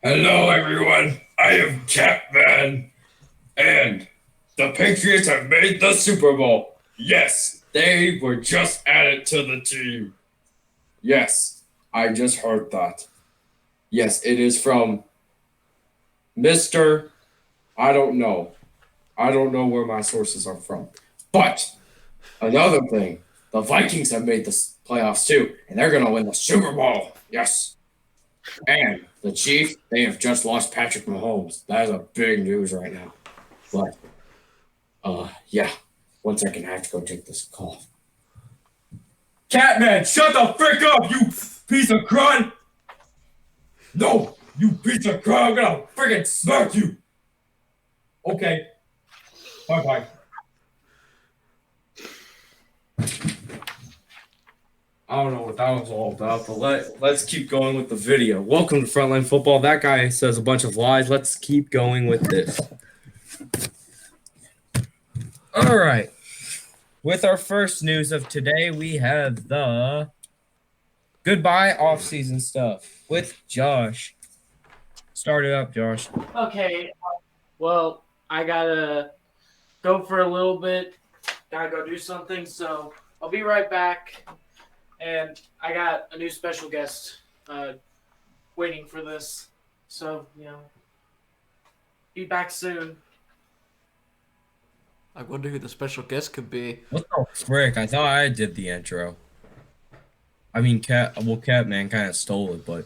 Hello, everyone. I am Catman, and the Patriots have made the Super Bowl. Yes, they were just added to the team. Yes, I just heard that. Yes, it is from Mr. I don't know. I don't know where my sources are from. But another thing, the Vikings have made the playoffs too, and they're going to win the Super Bowl. Yes. And the Chiefs, they have just lost Patrick Mahomes. That is a big news right now. But yeah. 1 second, I have to go take this call. Catman, shut the frick up, you piece of crud! No, you piece of crud, I'm gonna friggin' smack you! Okay. Bye bye. I don't know what that was all about, but let's keep going with the video. Welcome to Frontline Football. That guy says a bunch of lies. Let's keep going with this. All right. With our first news of today, we have the goodbye off-season stuff with Josh. Start it up, Josh. Okay, well, I gotta go for a little bit. Gotta go do something, so I'll be right back. And I got a new special guest waiting for this. So, be back soon. I wonder who the special guest could be. What the frick? I thought I did the intro. I mean, Catman kind of stole it, but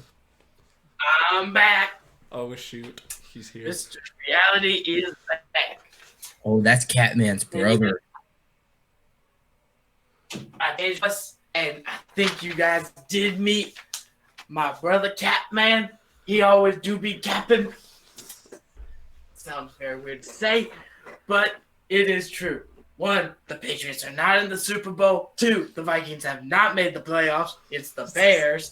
I'm back. Oh shoot, he's here. Mr. Reality is back. oh, that's Catman's brother. And I think you guys did meet my brother Catman. He always do be capping. Sounds very weird to say, but it is true. 1, the Patriots are not in the Super Bowl. 2, the Vikings have not made the playoffs. It's the Bears.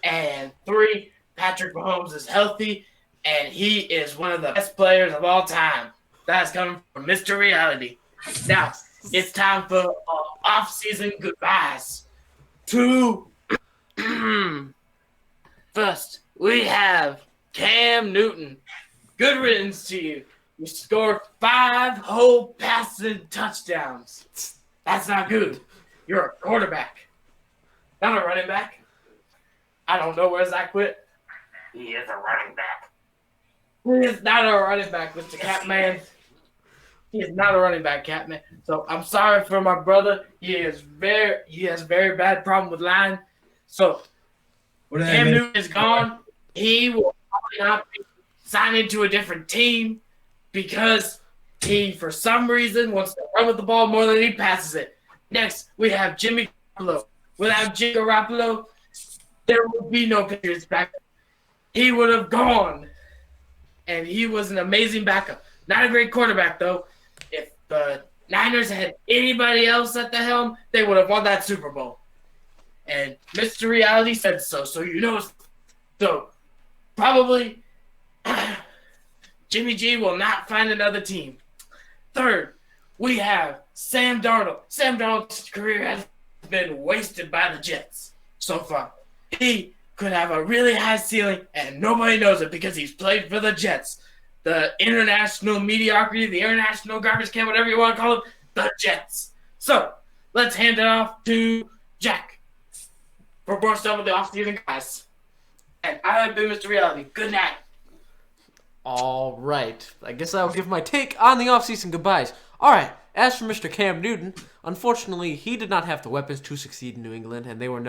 And 3, Patrick Mahomes is healthy, and he is one of the best players of all time. That's coming from Mr. Reality. Now, it's time for off-season goodbyes. First, we have Cam Newton. Good riddance to you. You scored 5 whole passing touchdowns. That's not good. You're a quarterback, not a running back. I don't know where Zach quit. He is a running back. He is not a running back, Mr. Catman. He is not a running back, Catman. So I'm sorry for my brother. He has very bad problem with line. So Cam Newton is gone. He will probably not be signing to a different team because he, for some reason, wants to run with the ball more than he passes it. Next, we have Jimmy Garoppolo. Without Jimmy Garoppolo, there would be no Patriots back. He would have gone, and he was an amazing backup. Not a great quarterback, though. If the Niners had anybody else at the helm, they would have won that Super Bowl. And Mr. Reality said so, so probably Jimmy G will not find another team. Third, we have Sam Darnold. Sam Darnold's career has been wasted by the Jets so far. He could have a really high ceiling, and nobody knows it because he's played for the Jets. The international mediocrity, the international garbage can, whatever you want to call it, the Jets. So, let's hand it off to Jack for more stuff with the off-season guys. And I have been Mr. Reality. Good night. All right, I guess I'll give my take on the offseason goodbyes. All right, as for Mr. Cam Newton, unfortunately, he did not have the weapons to succeed in New England, and they were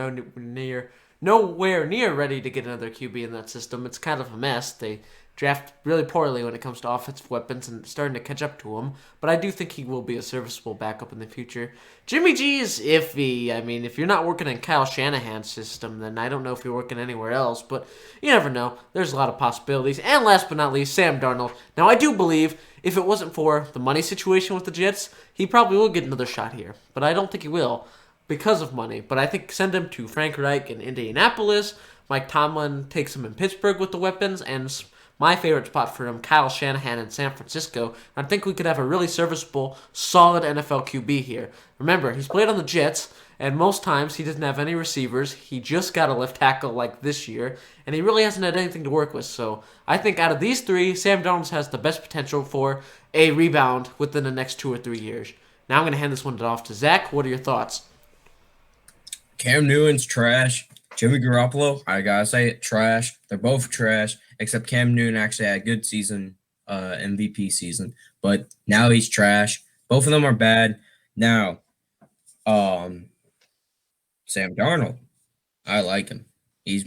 nowhere near ready to get another QB in that system. It's kind of a mess. They draft really poorly when it comes to offensive weapons and starting to catch up to him, but I do think he will be a serviceable backup in the future. Jimmy G is iffy. I mean, if you're not working in Kyle Shanahan's system, then I don't know if you're working anywhere else, but you never know. There's a lot of possibilities. And last but not least, Sam Darnold. Now, I do believe if it wasn't for the money situation with the Jets, he probably will get another shot here, but I don't think he will because of money. But I think send him to Frank Reich in Indianapolis. Mike Tomlin takes him in Pittsburgh with the weapons, and my favorite spot for him, Kyle Shanahan in San Francisco. I think we could have a really serviceable, solid NFL QB here. Remember, he's played on the Jets, and most times he doesn't have any receivers. He just got a left tackle like this year, and he really hasn't had anything to work with. So I think out of these three, Sam Darnold has the best potential for a rebound within the next 2 or 3 years. Now I'm going to hand this one off to Zach. What are your thoughts? Cam Newton's trash. Jimmy Garoppolo, I gotta say it, trash. They're both trash, except Cam Newton actually had a good season, MVP season. But now he's trash. Both of them are bad. Now, Sam Darnold, I like him. He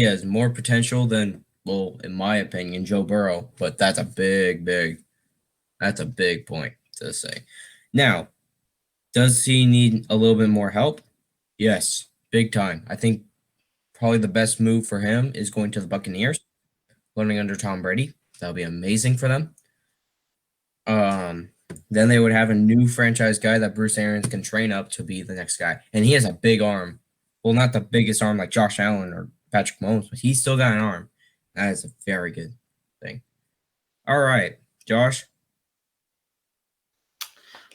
has more potential than, well, in my opinion, Joe Burrow. But that's a big point to say. Now, does he need a little bit more help? Yes, big time. I think probably the best move for him is going to the Buccaneers, learning under Tom Brady. That'll be amazing for them. Then they would have a new franchise guy that Bruce Arians can train up to be the next guy. And he has a big arm. Well, not the biggest arm like Josh Allen or Patrick Mahomes, but he's still got an arm. That is a very good thing. All right, Josh.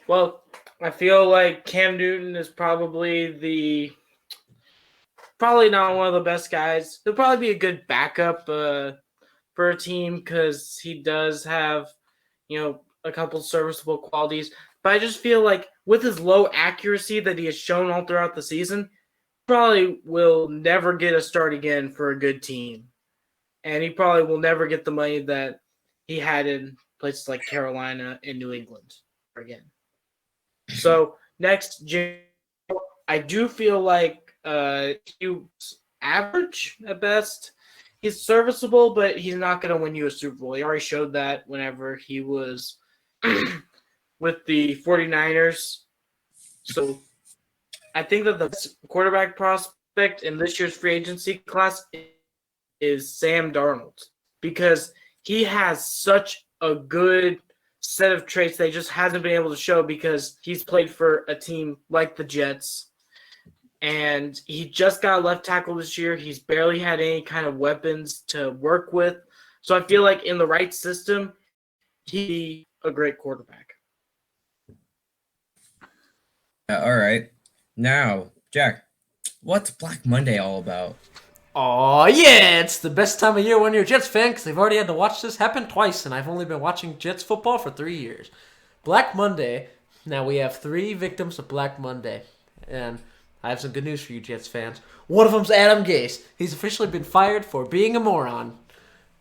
Well, I feel like Cam Newton is probably not one of the best guys. He'll probably be a good backup for a team because he does have, a couple serviceable qualities. But I just feel like with his low accuracy that he has shown all throughout the season, probably will never get a start again for a good team. And he probably will never get the money that he had in places like Carolina and New England again. So next, I do feel like he was average at best. He's serviceable, but he's not going to win you a Super Bowl. He already showed that whenever he was with the 49ers. So I think that the best quarterback prospect in this year's free agency class is Sam Darnold because he has such a good set of traits that he just hasn't been able to show because he's played for a team like the Jets. And he just got a left tackle this year. He's barely had any kind of weapons to work with. So I feel like in the right system, he'd be a great quarterback. All right. Now, Jack, what's Black Monday all about? Oh yeah, it's the best time of year when you're a Jets fan because they've already had to watch this happen twice, and I've only been watching Jets football for 3 years. Black Monday. Now we have 3 victims of Black Monday, and I have some good news for you Jets fans. One of them's Adam Gase. He's officially been fired for being a moron.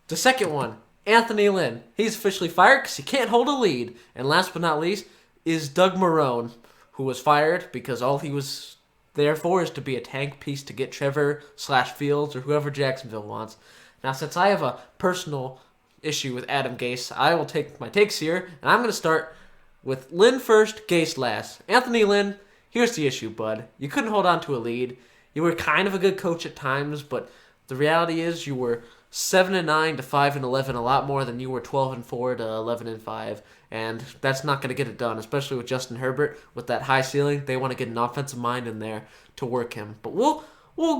The second one, Anthony Lynn. He's officially fired because he can't hold a lead. And last but not least is Doug Marrone, who was fired because all he was there for is to be a tank piece to get Trevor/Fields or whoever Jacksonville wants. Now, since I have a personal issue with Adam Gase, I will take my takes here, and I'm going to start with Lynn first, Gase last. Anthony Lynn, here's the issue, bud. You couldn't hold on to a lead. You were kind of a good coach at times, but the reality is you were 7-9 to 5-11, a lot more than you were 12-4 to 11-5, and that's not going to get it done, especially with Justin Herbert with that high ceiling. They want to get an offensive mind in there to work him, but we'll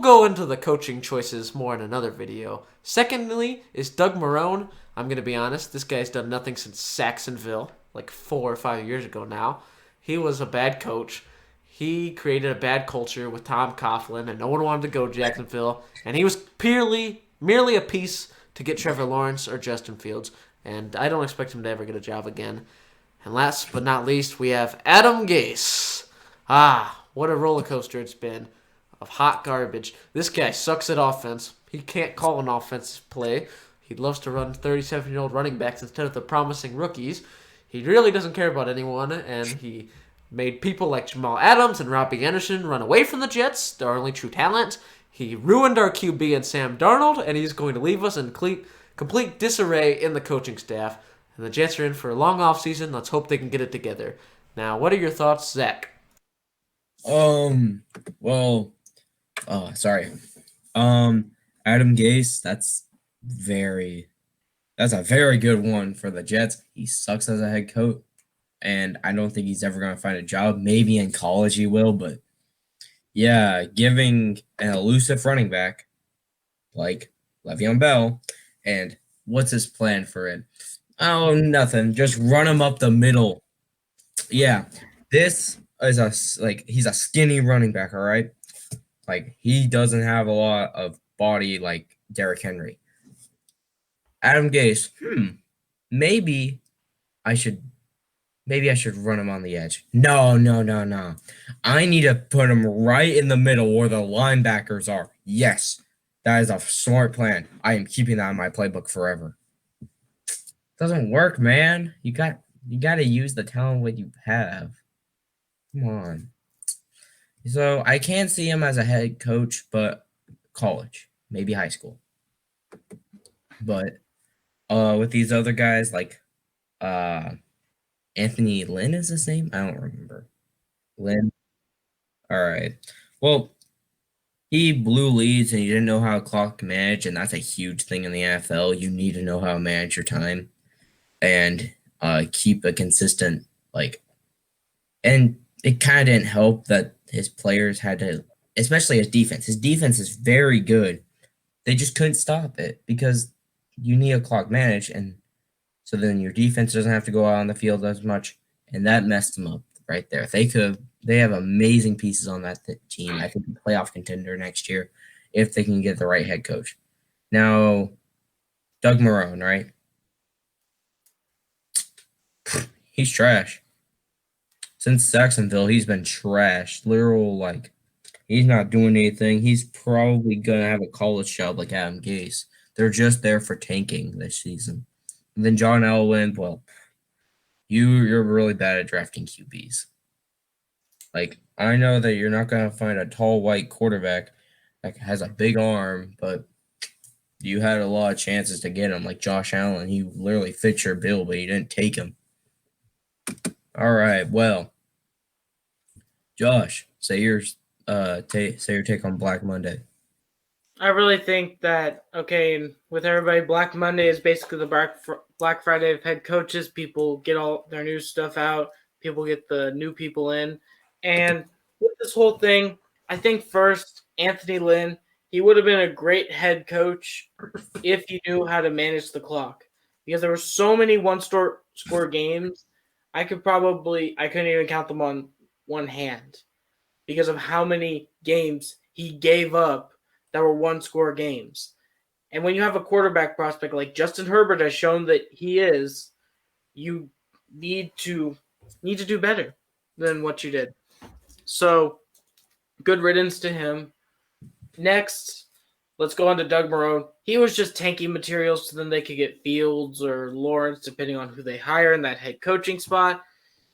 go into the coaching choices more in another video. Secondly is Doug Marrone. I'm going to be honest, this guy's done nothing since Saxonville, like 4 or 5 years ago now. He was a bad coach. He created a bad culture with Tom Coughlin, and no one wanted to go to Jacksonville, and he was merely a piece to get Trevor Lawrence or Justin Fields, and I don't expect him to ever get a job again. And last but not least, we have Adam Gase. What a roller coaster it's been of hot garbage. This guy sucks at offense. He can't call an offensive play. He loves to run 37-year-old running backs instead of the promising rookies. He really doesn't care about anyone, and he made people like Jamal Adams and Robbie Anderson run away from the Jets, their only true talent. He ruined our QB and Sam Darnold, and he's going to leave us in complete disarray in the coaching staff. And the Jets are in for a long offseason. Let's hope they can get it together. Now, what are your thoughts, Zach? Adam Gase, that's a very good one for the Jets. He sucks as a head coach, and I don't think he's ever going to find a job. Maybe in college he will, but yeah, giving an elusive running back like Le'Veon Bell, and what's his plan for it? Oh, nothing. Just run him up the middle. Yeah, this he's a skinny running back, all right? Like he doesn't have a lot of body like Derrick Henry. Adam Gase, maybe I should run him on the edge. No, no, no, no. I need to put him right in the middle where the linebackers are. Yes, that is a smart plan. I am keeping that in my playbook forever. Doesn't work, man. You got to use the talent what you have. Come on. So I can't see him as a head coach, but college, maybe high school. But with these other guys like Anthony Lynn is his name? I don't remember. Lynn. All right. Well, he blew leads and he didn't know how to clock manage, and that's a huge thing in the NFL. You need to know how to manage your time and keep a consistent and it kind of didn't help that his players had to, especially his defense. His defense is very good. They just couldn't stop it because you need a clock manage, and so then your defense doesn't have to go out on the field as much, and that messed them up right there. They have amazing pieces on that team. I think playoff contender next year if they can get the right head coach. Now, Doug Marrone, right? He's trash. Since Jacksonville, he's been trash. He's not doing anything. He's probably gonna have a college job like Adam Gase. They're just there for tanking this season. And then John Elway, well, you're really bad at drafting QBs. Like, I know that you're not gonna find a tall white quarterback that has a big arm, but you had a lot of chances to get him, like Josh Allen. He literally fit your bill, but you didn't take him. All right, well, Josh, say your take on Black Monday. I really think that, okay, with everybody, Black Monday is basically the Black Friday of head coaches. People get all their new stuff out. People get the new people in. And with this whole thing, I think first, Anthony Lynn, he would have been a great head coach if he knew how to manage the clock. Because there were so many one-score games, I couldn't even count them on one hand because of how many games he gave up that were one-score games. And when you have a quarterback prospect like Justin Herbert has shown that he is, you need to do better than what you did. So, good riddance to him. Next, let's go on to Doug Marrone. He was just tanking materials so then they could get Fields or Lawrence, depending on who they hire in that head coaching spot.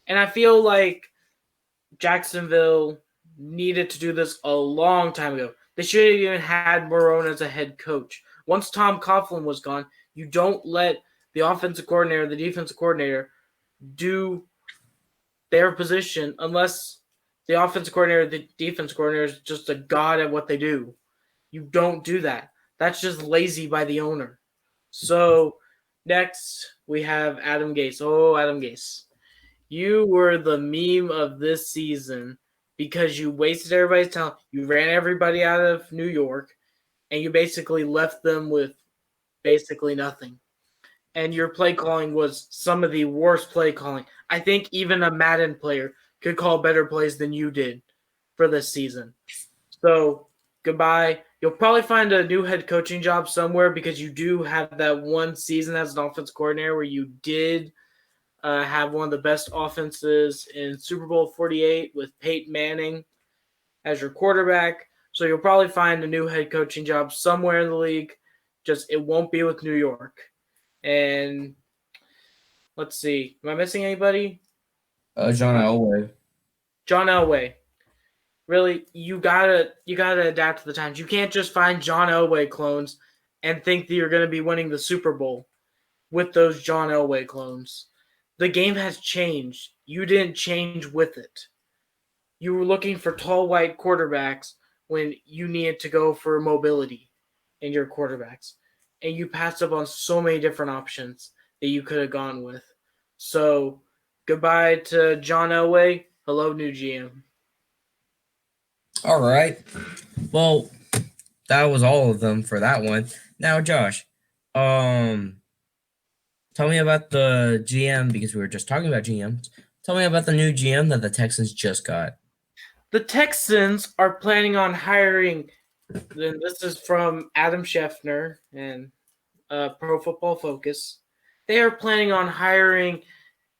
And I feel like Jacksonville needed to do this a long time ago. They should have even had Marrone as a head coach. Once Tom Coughlin was gone, you don't let the offensive coordinator, the defensive coordinator do their position unless the offensive coordinator, the defensive coordinator is just a god at what they do. You don't do that. That's just lazy by the owner. So next we have Adam Gase. Oh, Adam Gase. You were the meme of this season because you wasted everybody's talent. You ran everybody out of New York, and you basically left them with basically nothing. And your play calling was some of the worst play calling. I think even a Madden player could call better plays than you did for this season. So, goodbye. You'll probably find a new head coaching job somewhere because you do have that one season as an offense coordinator where you did have one of the best offenses in Super Bowl 48 with Peyton Manning as your quarterback. So you'll probably find a new head coaching job somewhere in the league. Just it won't be with New York. And let's see. Am I missing anybody? John Elway. John Elway. Really, you gotta adapt to the times. You can't just find John Elway clones and think that you're gonna be winning the Super Bowl with those John Elway clones. The game has changed. You didn't change with it. You were looking for tall white quarterbacks when you needed to go for mobility in your quarterbacks. And you passed up on so many different options that you could have gone with. So, goodbye to John Elway. Hello, new GM. All right. Well, that was all of them for that one. Now, Josh, tell me about the GM because we were just talking about GMs. Tell me about the new GM that the Texans just got. The Texans are planning on hiring, and this is from Adam Schefter and Pro Football Focus. They are planning on hiring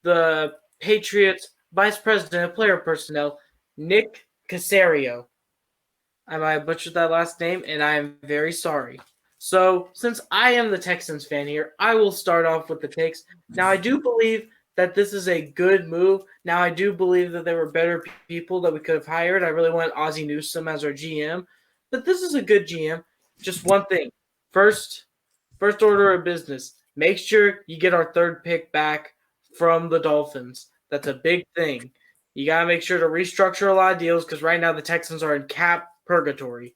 the Patriots Vice President of Player Personnel, Nick Casario. I might have butchered that last name, and I am very sorry. So, since I am the Texans fan here, I will start off with the takes. Now, I do believe that this is a good move. Now, I do believe that there were better people that we could have hired. I really want Ozzie Newsome as our GM, but this is a good GM. Just one thing. First order of business. Make sure you get our third pick back from the Dolphins. That's a big thing. You got to make sure to restructure a lot of deals because right now the Texans are in cap purgatory.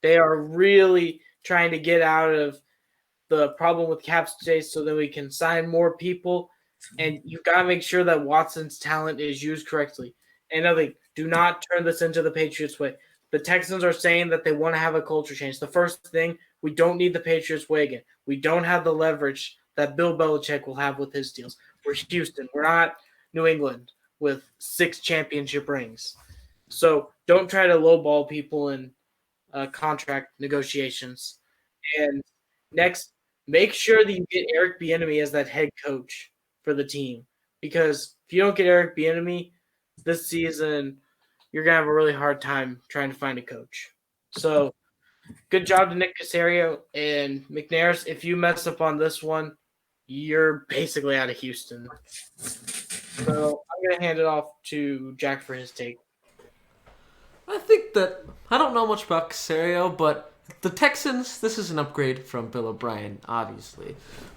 They are really trying to get out of the problem with cap space so that we can sign more people. And you got to make sure that Watson's talent is used correctly. And another thing, do not turn this into the Patriots way. The Texans are saying that they want to have a culture change. The first thing, we don't need the Patriots way again. We don't have the leverage that Bill Belichick will have with his deals. We're Houston. We're not New England with 6 championship rings. So don't try to lowball people in contract negotiations. And next, make sure that you get Eric Bieniemy as that head coach for the team. Because if you don't get Eric Bieniemy this season, you're gonna have a really hard time trying to find a coach. So, good job to Nick Casario and McNair's. If you mess up on this one, you're basically out of Houston. So I'm gonna hand it off to Jack for his take. I think that I don't know much about Casario, but the Texans. This is an upgrade from Bill O'Brien, obviously.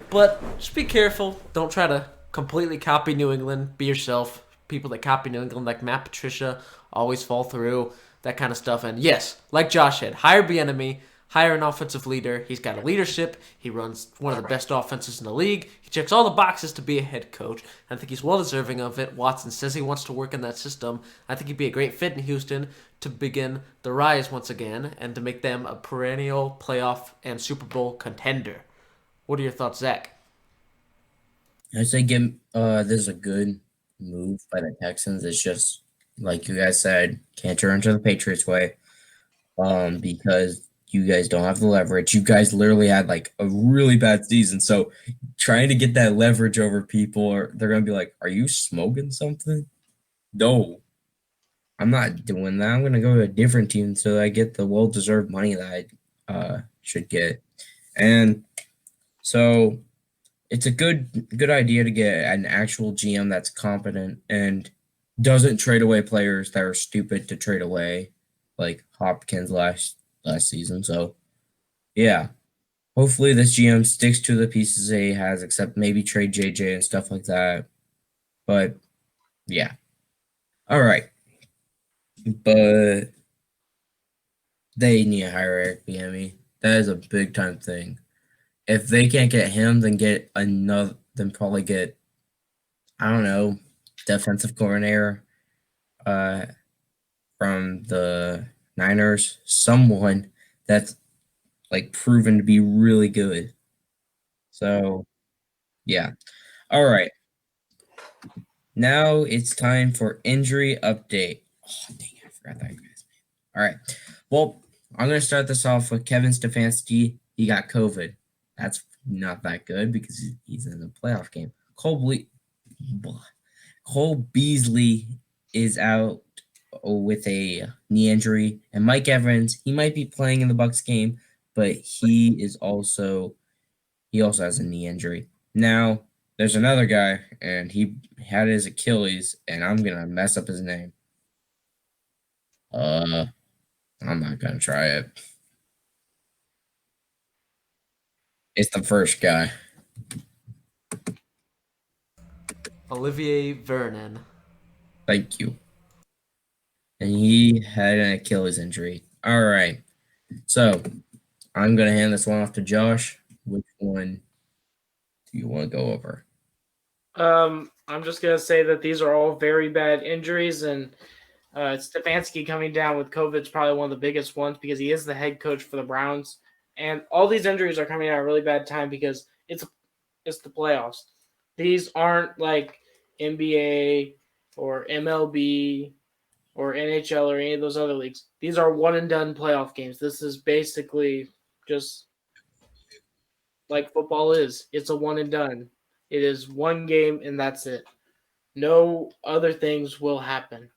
But just be careful. Don't try to completely copy New England. Be yourself. People that copy New England, like Matt Patricia, always fall through. That kind of stuff. And yes, like Josh said, hire Bieniemy. Hire an offensive leader. He's got a leadership. He runs one of the best offenses in the league. He checks all the boxes to be a head coach. I think he's well deserving of it. Watson says he wants to work in that system. I think he'd be a great fit in Houston to begin the rise once again and to make them a perennial playoff and Super Bowl contender. What are your thoughts, Zach? I say this is a good move by the Texans. It's just like you guys said, can't turn to the Patriots way. Because you guys don't have the leverage. You guys literally had like a really bad season. So trying to get that leverage over people, or they're gonna be like, "Are you smoking something?" No, I'm not doing that. I'm gonna go to a different team so I get the well-deserved money that I should get. And so it's a good idea to get an actual GM that's competent and doesn't trade away players that are stupid to trade away, like Hopkins last season. So yeah, hopefully this GM sticks to the pieces that he has, except maybe trade JJ and stuff like that. But yeah, all right. But they need to hire Eric Bieniemy. That is a big time thing. If they can't get him, then get another. Then probably get, I don't know, defensive coordinator from the Niners, someone that's like proven to be really good. So yeah. All right. Now it's time for injury update. Oh dang it, I forgot that guy's name. All right. Well, I'm gonna start this off with Kevin Stefanski. He got COVID. That's not that good because he's in the playoff game. Cole Beasley is out with a knee injury, and Mike Evans, he might be playing in the Bucks game, but he also has a knee injury. Now, there's another guy, and he had his Achilles, and I'm gonna mess up his name. I'm not gonna try it. It's the first guy. Olivier Vernon. Thank you. And he had an Achilles injury. All right. So I'm gonna hand this one off to Josh. Which one do you want to go over? I'm just gonna say that these are all very bad injuries, and Stefanski coming down with COVID is probably one of the biggest ones because he is the head coach for the Browns, and all these injuries are coming at a really bad time because it's the playoffs. These aren't like NBA or MLB or NHL or any of those other leagues. These are one and done playoff games. This is basically just like football is. It's a one and done. It is one game and that's it. No other things will happen.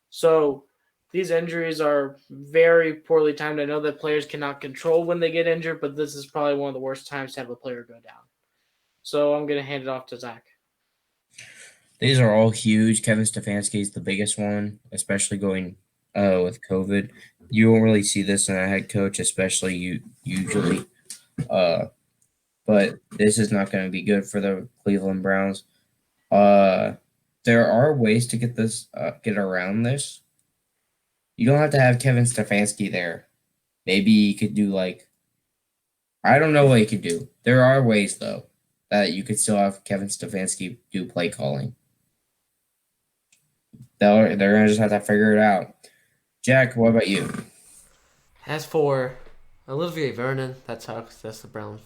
So these injuries are very poorly timed. I know that players cannot control when they get injured, but this is probably one of the worst times to have a player go down. So I'm going to hand it off to Zach. These are all huge. Kevin Stefanski is the biggest one, especially going with COVID. You won't really see this in a head coach, especially usually. But this is not going to be good for the Cleveland Browns. There are ways to get around this. You don't have to have Kevin Stefanski there. Maybe you could do I don't know what you could do. There are ways though that you could still have Kevin Stefanski do play calling. They're gonna just have to figure it out. Jack, what about you? As for Olivier Vernon, that's the Browns'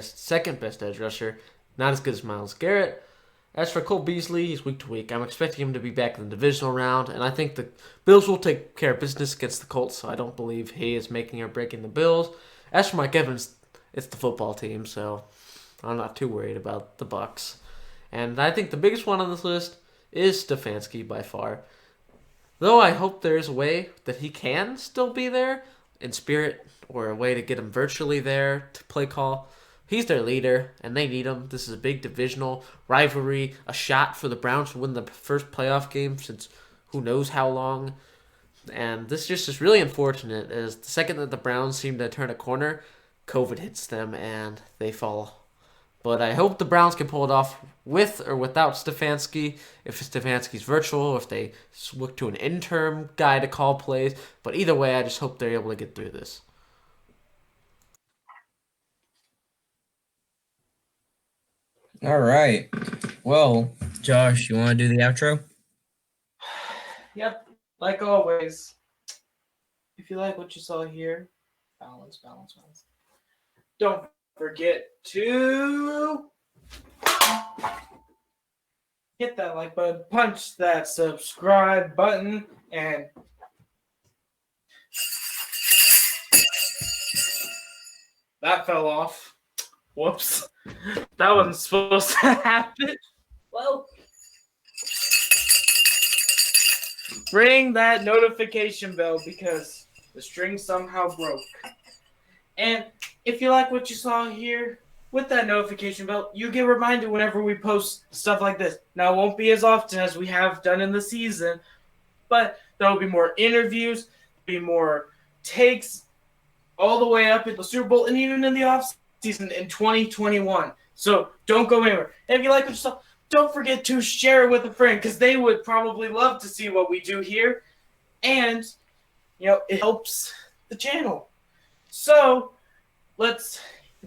second best edge rusher. Not as good as Myles Garrett. As for Cole Beasley, he's week to week. I'm expecting him to be back in the divisional round, and I think the Bills will take care of business against the Colts, so I don't believe he is making or breaking the Bills. As for Mike Evans, it's the football team, so I'm not too worried about the Bucks. And I think the biggest one on this list is Stefanski by far. Though I hope there is a way that he can still be there in spirit, or a way to get him virtually there to play call. He's their leader, and they need him. This is a big divisional rivalry, a shot for the Browns to win the first playoff game since who knows how long. And this just is really unfortunate, as the second that the Browns seem to turn a corner, COVID hits them and they fall. But I hope the Browns can pull it off with or without Stefanski. If Stefanski's virtual, if they look to an interim guy to call plays. But either way, I just hope they're able to get through this. All right. Well, Josh, you want to do the outro? Yep, like always. If you like what you saw here, balance. Don't forget to hit that like button, punch that subscribe button, and that fell off. Whoops. That wasn't supposed to happen. Well, ring that notification bell because the string somehow broke. And if you like what you saw here, with that notification bell, you get reminded whenever we post stuff like this. Now, it won't be as often as we have done in the season, but there will be more interviews, be more takes all the way up into the Super Bowl and even in the off season in 2021. So don't go anywhere. And if you like what you saw, don't forget to share it with a friend because they would probably love to see what we do here. And, it helps the channel. So let's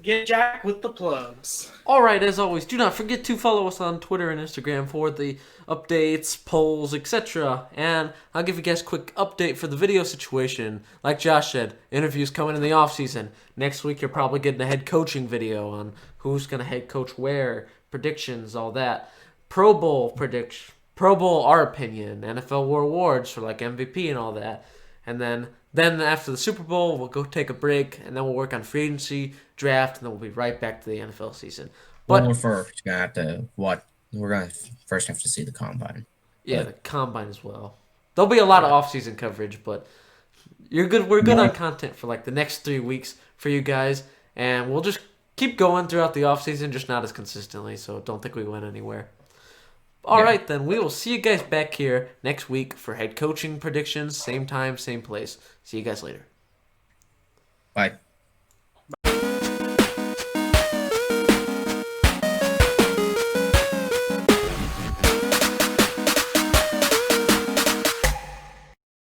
get Jack with the plugs. All right, as always, do not forget to follow us on Twitter and Instagram for the updates, polls, etc. And I'll give you guys a quick update for the video situation. Like Josh said, interviews coming in the offseason. Next week, you're probably getting a head coaching video on who's going to head coach where, predictions, all that. Pro Bowl prediction, Pro Bowl, our opinion, NFL awards for like MVP and all that. And then after the Super Bowl, we'll go take a break, and then we'll work on free agency, draft, and then we'll be right back to the NFL season. But we're first gonna have to what? We're gonna first have to see the combine. Yeah, the combine as well. There'll be a lot of off-season coverage, but you're good. We're good on content for like the next 3 weeks for you guys, and we'll just keep going throughout the off-season, just not as consistently. So don't think we went anywhere. All right, then. We will see you guys back here next week for head coaching predictions. Same time, same place. See you guys later. Bye.